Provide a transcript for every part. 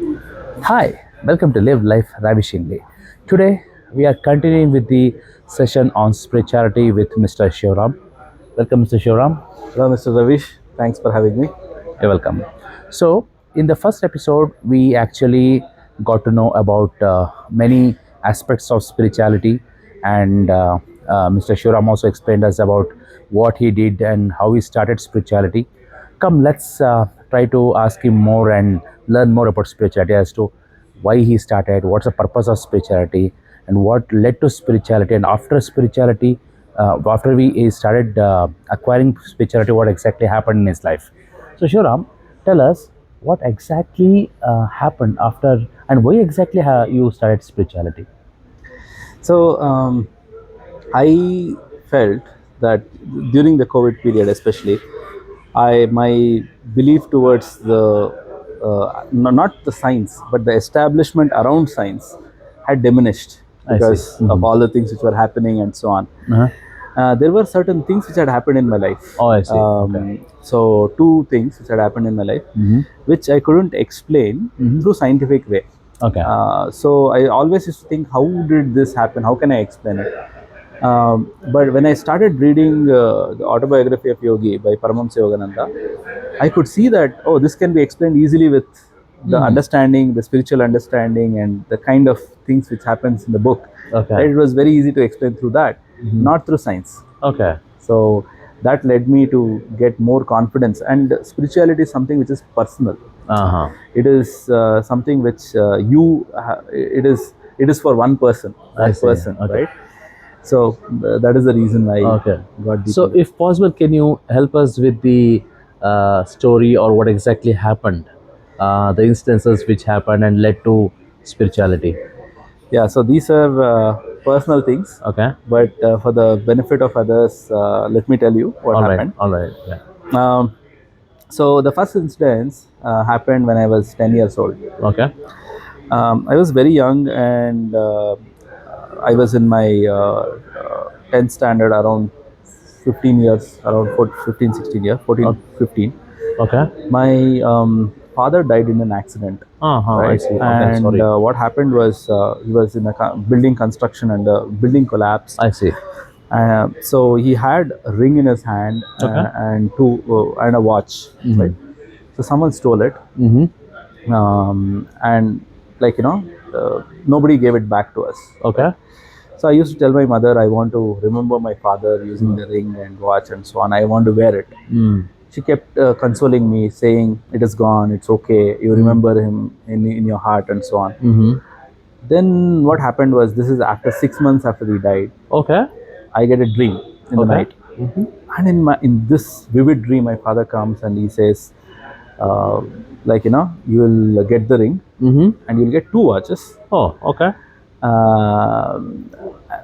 Hi, welcome to Live Life Ravishingly. Today we are continuing with the session on spirituality with Mr. Shivaram. Welcome, Mr. Shivaram. Hello, Mr. Ravish. Thanks for having me. You're welcome. So, in the first episode, we actually got to know about many aspects of spirituality, and Mr. Shivaram also explained us about what he did and how he started spirituality. Come, let's try to ask him more and learn more about spirituality as to why he started, what's the purpose of spirituality, and what led to spirituality. And after spirituality, after he started acquiring spirituality, what exactly happened in his life. So, Shivaram, tell us what exactly happened after and why exactly you started spirituality. So, I felt that during the COVID period, especially, I my belief towards the not the science, but the establishment around science had diminished I see. because of all the things which were happening and so on. Uh-huh. There were certain things which had happened in my life. Oh, I see. Okay. So, two things which had happened in my life, Mm-hmm. which I couldn't explain Mm-hmm. through scientific way. Okay. So I always used to think, how did this happen? How can I explain it? But when I started reading the Autobiography of Yogi by Paramahamsa Yogananda, I could see that, oh, this can be explained easily with the understanding, the spiritual understanding, and the kind of things which happens in the book. Okay. It was very easy to explain through that, not through science. Okay. So that led me to get more confidence. And spirituality is something which is personal. Uh-huh. It is something which it is for one person, I that see. person, Okay. right? So that is the reason I Okay. got deep So, into it. if possible, can you help us with the story or what exactly happened, the instances which happened and led to spirituality? Yeah, so these are personal things, Okay. but for the benefit of others, let me tell you what All right. happened. All right. Yeah. um, so the first instance happened when I was 10 years old. Okay. I was very young, and I was in my 10th standard, around 15 years, around 15, 16 years, 14, Okay. 15. Okay. My father died in an accident, Uh-huh. I right? see. Okay. And Sorry. what happened was, he was in a building construction, and the building collapsed. I see. So he had a ring in his hand, Okay. and a watch, right? Mm-hmm. So someone stole it, Mm-hmm. and, like, nobody gave it back to us, right? Okay. So I used to tell my mother, I want to remember my father using the ring and watch and so on. I want to wear it. Mm. She kept consoling me, saying, it is gone, it's okay, you remember him in your heart and so on. Mm-hmm. Then what happened was, this is after 6 months after he died, Okay. I get a dream in the Okay. night. Mm-hmm. And in this vivid dream, my father comes and he says, uh, like, you will get the ring, Mm-hmm. and you'll get two watches. Oh, okay. uh,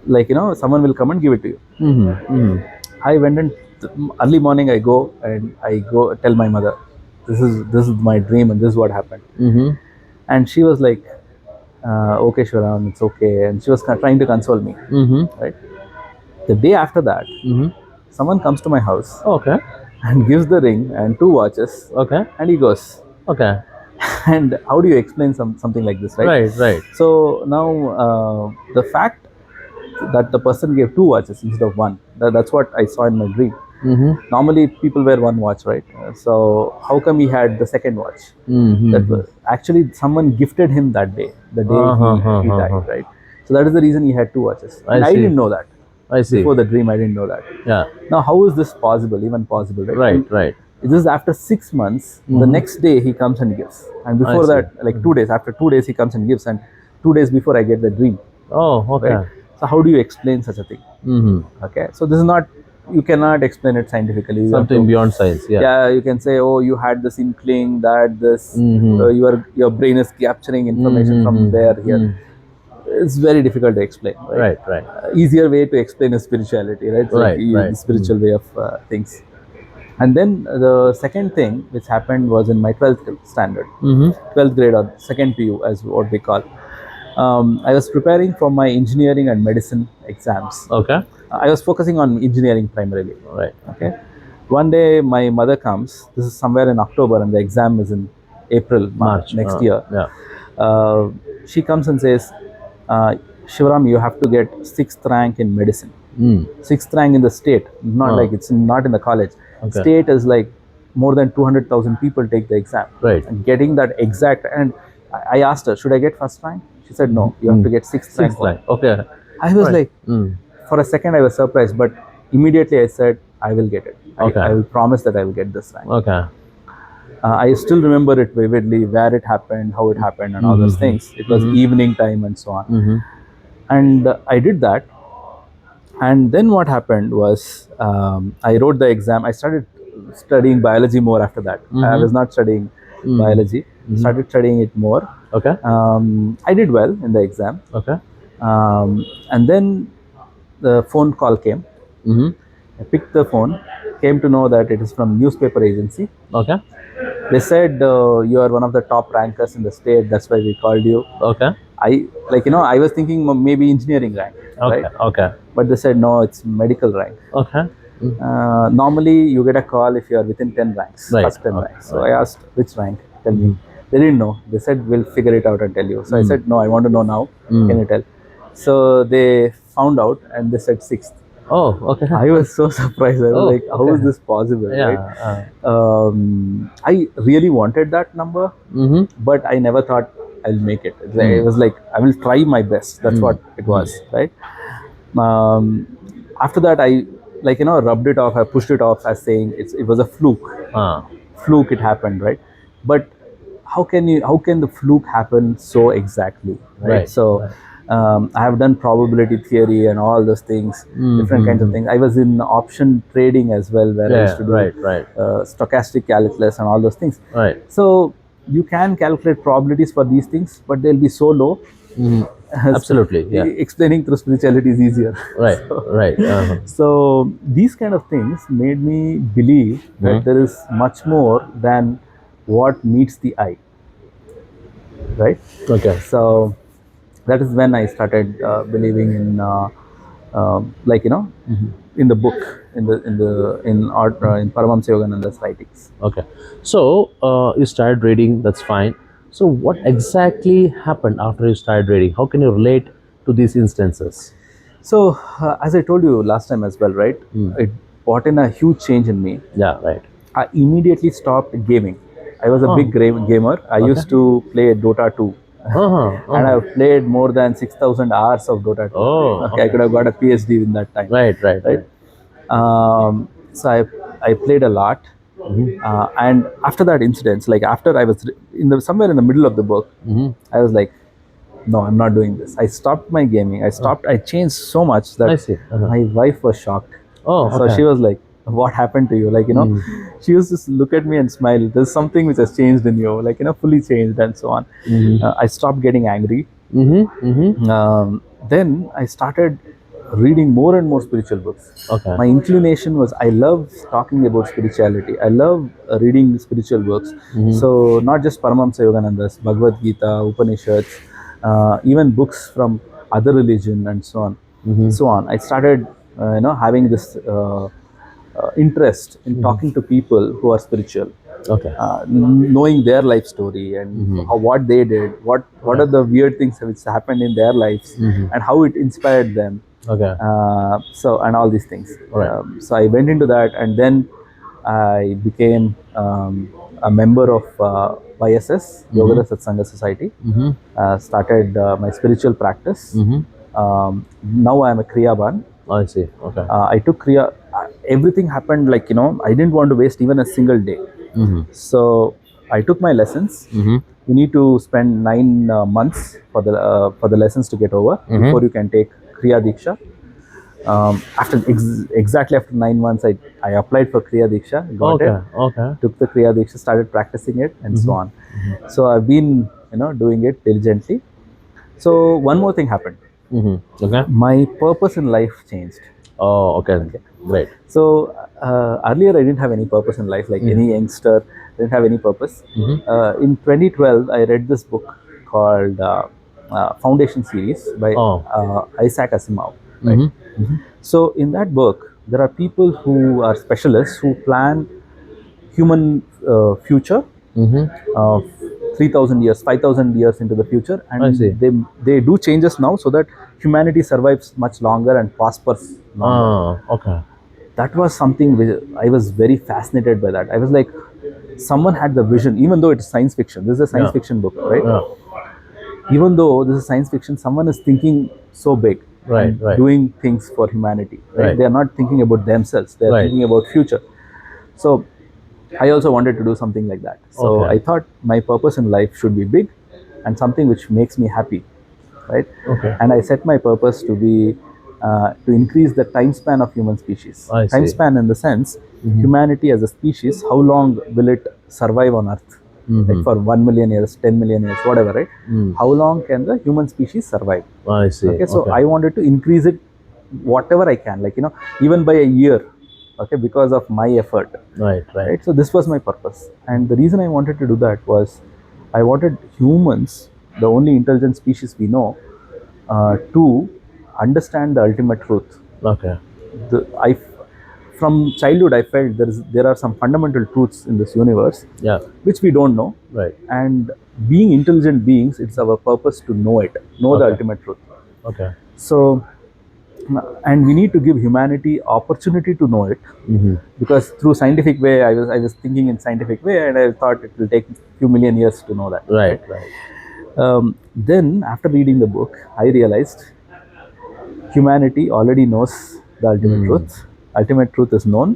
like, someone will come and give it to you. Mm-hmm. Mm-hmm. I went in early morning. I go and I go tell my mother, this is my dream and this is what happened. Mm-hmm. And she was like, okay, Shivaram, it's okay. And she was trying to console me, Mm-hmm. right? The day after that, Mm-hmm. someone comes to my house Okay. and gives the ring and two watches, Okay. and he goes. Okay. And how do you explain something like this, right? Right. Right. So now, the fact that the person gave two watches instead of one, that's what I saw in my dream. Mm-hmm. Normally people wear one watch, right? So how come he had the second watch? That Mm-hmm. was actually someone gifted him that day, the day Uh-huh. he Uh-huh. died, right? So that is the reason he had two watches, I and I see. didn't know that. I see. Before the dream, I didn't know that. Yeah. Now, how is this possible, even possible, right? Right. And Right. this is after 6 months. The Mm-hmm. next day he comes and gives, and I before see. that, like 2 days, after 2 days he comes and gives, and 2 days before I get the dream, Oh, right? okay. So how do you explain such a thing? Mm-hmm. Okay, so this is not, you cannot explain it scientifically. You have Something to, beyond science. Yeah. yeah, you can say, oh, you had this inkling that this, Mm-hmm. your brain is capturing information from there, here. Mm-hmm. It's very difficult to explain, right? Right. Right. Easier way to explain is spirituality, right? It's like Right. Right. the spiritual way of things. And then the second thing which happened was in my 12th standard, Mm-hmm. 12th grade, or second PU, as what we call. I was preparing for my engineering and medicine exams. Okay. I was focusing on engineering primarily. Right. Okay. One day my mother comes. This is somewhere in October, and the exam is in April, March. next year. Yeah. Uh, she comes and says, Shivaram, you have to get 6th rank in medicine. 6th rank in the state, not like it's not in the college. Okay. State is like more than 200,000 people take the exam. Right. And getting that exact, and I asked her, should I get 1st rank? She said, no, you have to get 6th rank. 6th rank. Okay. I was Right. like, for a second I was surprised, but immediately I said, I will get it. Okay. I will promise that I will get this rank. Okay. I still remember it vividly, where it happened, how it happened, and all those things. It was evening time and so on. And I did that. And then what happened was, I wrote the exam. I started studying biology more after that. I was not studying biology, started studying it more. Okay. I did well in the exam. Okay. And then the phone call came. I picked the phone, came to know that it is from newspaper agency. Okay. They said, you are one of the top rankers in the state, that's why we called you. Okay. I was thinking maybe engineering rank, Okay. right? Okay. But they said, no, it's medical rank. Okay. Normally, you get a call if you are within 10 ranks, Right. first 10 Okay. ranks. So I asked, which rank? Tell me. They didn't know. They said, we'll figure it out and tell you. So I said, no, I want to know now. Can you tell? So they found out and they said 6th. Oh, okay. I was so surprised. I was Oh, like, how is okay. this possible? Yeah. Right? I really wanted that number, but I never thought I'll make it. It was like, I will try my best. That's what it was, right? After that, I rubbed it off. I pushed it off as saying it was a fluke. Fluke, it happened, right? But how can the fluke happen so exactly, right? So I have done probability theory and all those things, different kinds of things. I was in option trading as well, where I used to do stochastic calculus and all those things. Right. So you can calculate probabilities for these things, but they'll be so low. Absolutely. Yeah. Explaining through spirituality is easier. Right. Right. So these kind of things made me believe that there is much more than what meets the eye, right? Okay. So that is when I started believing in in the book, in Paramahamsa Yogananda's writings. Okay. So you started reading. That's fine. So what exactly happened after you started reading? How can you relate to these instances? So as I told you last time as well, right? It brought in a huge change in me. Yeah. Right. I immediately stopped gaming. I was a big gamer. I used to play Dota 2. And I've played more than 6,000 hours of Dota 2. Okay. I could have got a PhD in that time. Right. So I played a lot. And after that incident, like after I was somewhere in the middle of the book, I was like, no, I'm not doing this. I stopped my gaming. I changed so much that I see. my wife was shocked. Oh, So okay. she was like, what happened to you? Like, she used to look at me and smile. There's something which has changed in you, like, fully changed and so on. I stopped getting angry. Then I started reading more and more spiritual books. Okay. My inclination was, I love talking about spirituality. I love reading spiritual books. So not just Paramahamsa Yogananda's, Bhagavad Gita, Upanishads, even books from other religion and so on. So on. I started, having this interest in talking to people who are spiritual. Okay. Knowing their life story and what they did, what are the weird things which happened in their lives, and how it inspired them. Okay. So and all these things. Right. So I went into that, and then I became a member of YSS, Yoga Satsanga Society. Started my spiritual practice. Now I am a Kriyaban. I see. Okay. I took Kriya. Everything happened like, I didn't want to waste even a single day. So I took my lessons. You need to spend 9 months for the lessons to get over before you can take Kriya Diksha. Exactly after 9 months, I applied for Kriya Diksha, got it, Okay. took the Kriya Diksha, started practicing it, and so on. So I've been, doing it diligently. So one more thing happened. Okay. My purpose in life changed. Oh, okay. Great. So earlier I didn't have any purpose in life, like any youngster didn't have any purpose. In 2012, I read this book called Foundation Series by Isaac Asimov. Right? So in that book, there are people who are specialists who plan human future 3,000 years, 5,000 years into the future, I see. and they do changes now so that humanity survives much longer and prospers longer. Okay. That was something which I was very fascinated by. That I was like, someone had the vision, even though it's science fiction. This is a science Yeah. fiction book, right? Yeah. Even though this is science fiction, someone is thinking so big Right, and right. doing things for humanity, right? Right. They are not thinking about themselves, they are Right. thinking about future. So I also wanted to do something like that. So Okay. I thought my purpose in life should be big and something which makes me happy, right? Okay. And I set my purpose to be to increase the time span of human species. I Time see. span in the sense, humanity as a species, how long will it survive on Earth? Like for 1 million years, 10 million years, whatever, right? How long can the human species survive? I see. Okay, so I wanted to increase it whatever I can, like, even by a year, okay, because of my effort. Right, right. Right, so this was my purpose, and the reason I wanted to do that was I wanted humans, the only intelligent species we know, to understand the ultimate truth. Okay. I from childhood I felt there are some fundamental truths in this universe Yeah. which we don't know, Right. and being intelligent beings, it's our purpose to know it, know the Okay. ultimate truth. Okay. So, and we need to give humanity opportunity to know it, because through scientific way, I was thinking in scientific way, and I thought it will take few million years to know that. Right, right. Then after reading the book, I realized humanity already knows the ultimate truth. Ultimate truth is known,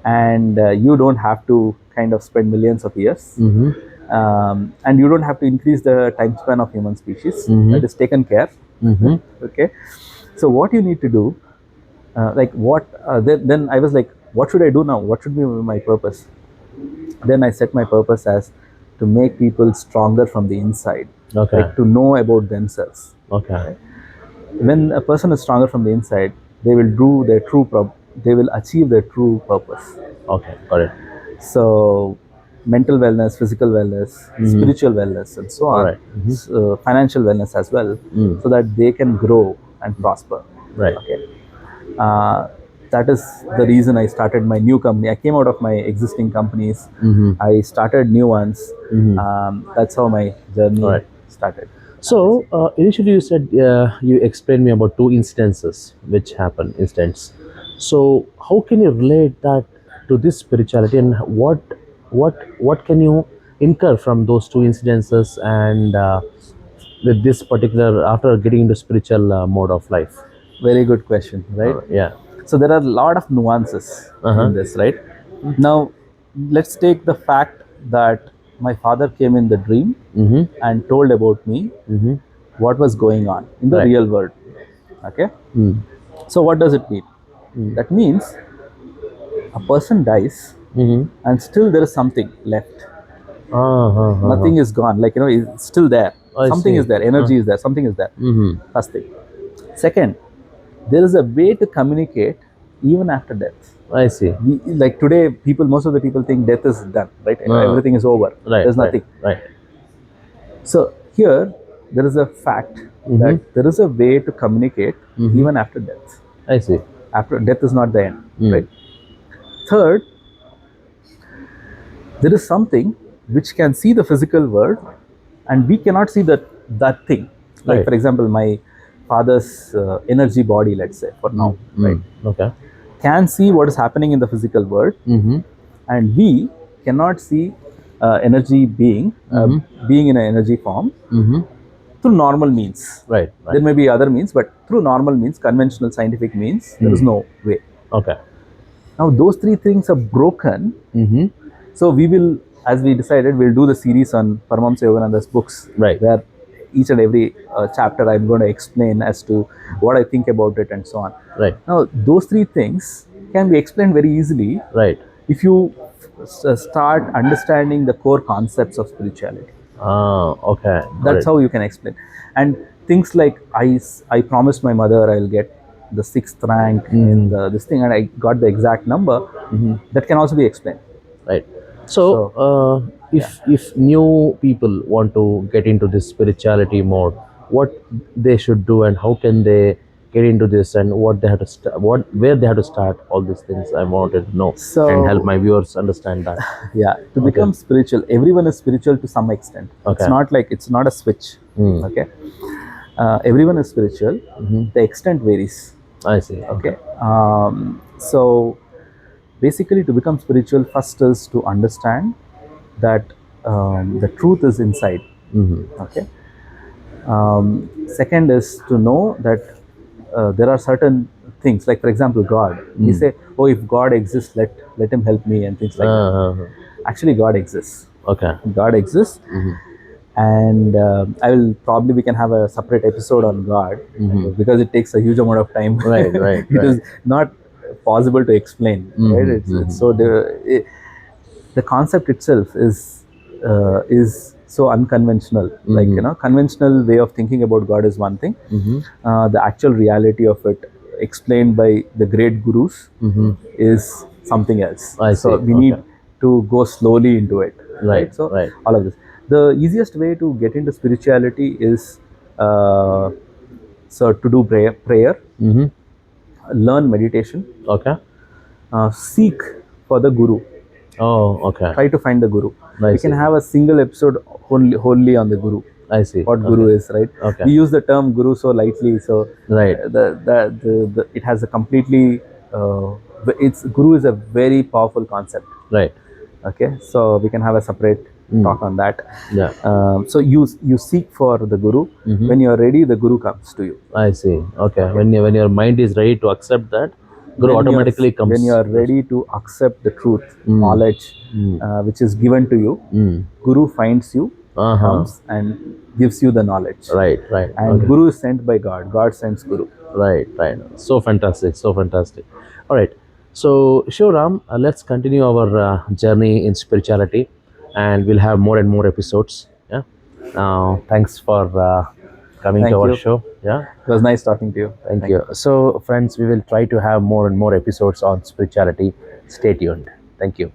and you don't have to kind of spend millions of years, and you don't have to increase the time span of human species. That is taken care. Okay, so what you need to do, then I was like, what should I do now? What should be my purpose? Then I set my purpose as to make people stronger from the inside, Okay. like to know about themselves. Okay. When a person is stronger from the inside, they will do their they will achieve their true purpose. Okay. Got it. So mental wellness, physical wellness, spiritual wellness, and so on. Right. So, financial wellness as well, so that they can grow and prosper. Right. Okay. Uh, that is the reason I started my new company. I came out of my existing companies. I started new ones. That's how my journey Right. started. So initially, you said you explained me about two incidences which happened. Instance. So how can you relate that to this spirituality, and what can you incur from those two incidences, and with this particular after getting into spiritual mode of life? Very good question, right? Yeah. So there are a lot of nuances in this, right? Now, let's take the fact that my father came in the dream and told about me what was going on in the Right. real world. Okay. So what does it mean? That means a person dies and still there is something left. Nothing is gone. Like, it's still there. I Something see. is there. Energy is there. Something is there. First thing. Second, there is a way to communicate even after death. I see. Like today, most of the people think death is done, right? Everything is over. Right. There's nothing. Right. So here, there is a fact that there is a way to communicate even after death. I see. After death is not the end, right? Third, there is something which can see the physical world, and we cannot see that thing. Like, Right. for example, my father's energy body, let's say, for now, right, Okay. can see what is happening in the physical world, and we cannot see energy being in an energy form through normal means. Right. There may be other means, but through normal means, conventional scientific means, there is no way. Okay. Now, those three things are broken. So we will, as we decided, we'll do the series on Paramahamsa Yogananda's books, Right. where each and every chapter I'm going to explain as to what I think about it and so on. Right. Now, those three things can be explained very easily Right. if you start understanding the core concepts of spirituality. Okay. That's how you can explain. And things like I promised my mother I'll get the 6th rank in this thing, and I got the exact number. That can also be explained. Right. So, if new people want to get into this spirituality mode, what they should do and how can they get into this, and what they have to where they have to start? All these things I wanted to know and help So my viewers understand that. yeah, to Okay. become spiritual, everyone is spiritual to some extent. Okay. It's not like, it's not a switch. Okay. Everyone is spiritual. The extent varies. I see. Okay. So basically, to become spiritual, first is to understand that the truth is inside. Okay. Second is to know that there are certain things, like for example, God. We say, oh, if God exists, let him help me, and things like that. Actually, God exists. Okay. God exists. And I will probably, we can have a separate episode on God, because it takes a huge amount of time. Right, right, It right. is not possible to explain. Right? It's so the concept itself is so unconventional. Like, conventional way of thinking about God is one thing. The actual reality of it, explained by the great gurus, is something else. I So see. we Okay. need to go slowly into it. Right, So right. all of this. The easiest way to get into spirituality is so to do prayer, learn meditation, Okay. seek for the guru. Oh, okay. Try to find the guru. I We can see. have a single episode wholly on the guru. I see. What guru is, right? Okay. We use the term guru so lightly, so Right. it has a completely it's guru is a very powerful concept. Right. Okay, so we can have a separate talk on that. Yeah. So you seek for the guru. When you are ready, the guru comes to you. I see. Okay. When your mind is ready to accept that, Guru automatically comes. When you are ready to accept the truth, knowledge, which is given to you, guru finds you, comes and gives you the knowledge. Right. Right. And Okay. guru is sent by God. God sends guru. Right, right. So fantastic, so fantastic. All right. So, Shivaram, let's continue our journey in spirituality, and we'll have more and more episodes. Yeah. Thanks for coming Thank to our you. show. Yeah. It was nice talking to you. Thank you. So, friends, we will try to have more and more episodes on spirituality. Stay tuned. Thank you.